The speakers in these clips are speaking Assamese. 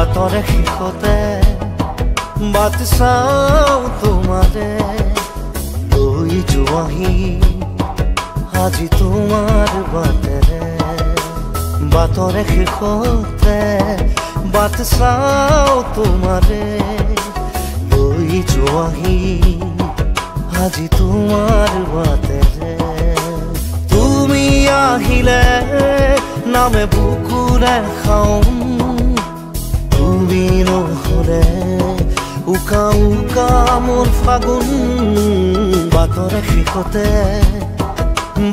বাটৰে শেষতে বাট চাওঁ তোমাৰে লৈ যোৱাহি আজি তোমাৰ বাটেৰে বাটৰে শেষতে বাট চাওঁ তোমাৰে লৈ যোৱাহি আজি তোমাৰ বাটেৰে তুমি আহিলে নামে বুকুৰে খাওঁ তুমি নহ'লে উকা উকা মোৰ ফাগুন বাটৰে শেষতে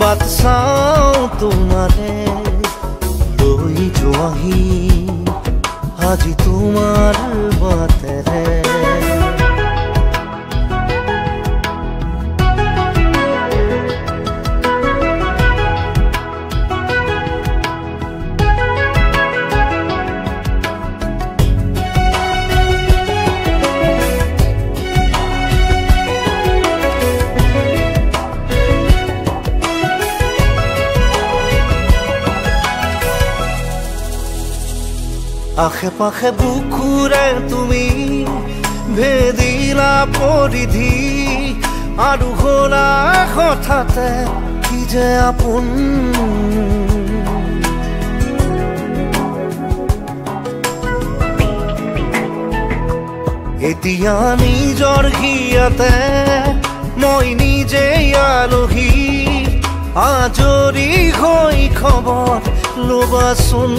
বাট চাওঁ তোমাৰে লৈ যোৱাহি আজি তোমাৰ বাটেৰে আশে পাশে বুকুৰে তুমি ভেদিলা পৰিধি আৰু হ'লা হঠাতে কি যে আপোন এতিয়া নিজৰ হিয়াতে মই নিজে আলহী আজৰি হৈ খবৰ ল'বাচোন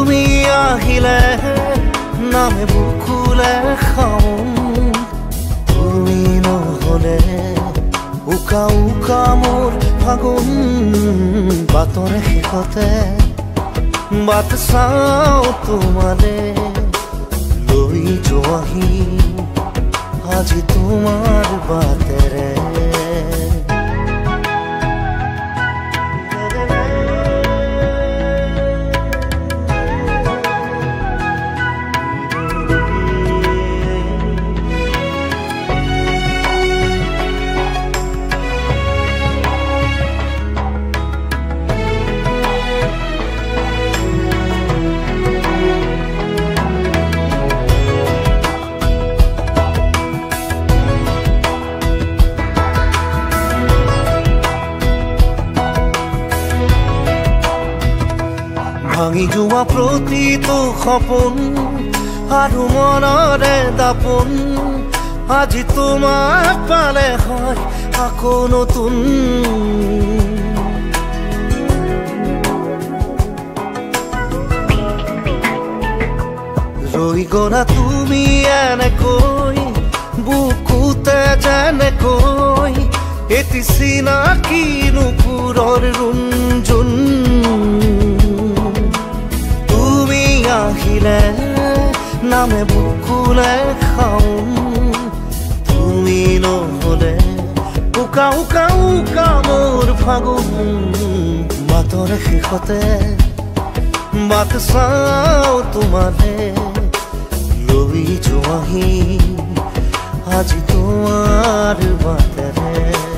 তুমি আহিলে নামে বুকুলে খাওঁ তুমি নহ'লে উকা উকা মোৰ ফাগুন বাটৰে শেষতে বাট চাওঁ তোমাৰে লৈ যোৱাহি আজি তোমাৰ বাটেৰে ভাঙি যোৱা প্ৰতিটো সপোন আৰু মনৰে দাপোন আজি তোমাক পালে হয় আকৌ নতুন ৰৈ গ'লা তুমি এনেকৈ বুকুতে যেনেকৈ এটি চিনাকি নুপুৰৰ ৰুণজুন আহিলে নামে বুকুলে খাওঁ তুমি নহ'লে উকা উকা উকা মোৰ ফাগুন বাটৰে শেষতে বাট চাওঁ তোমাৰে লৈ যোৱাহি আজি তোমাৰ বাটেৰে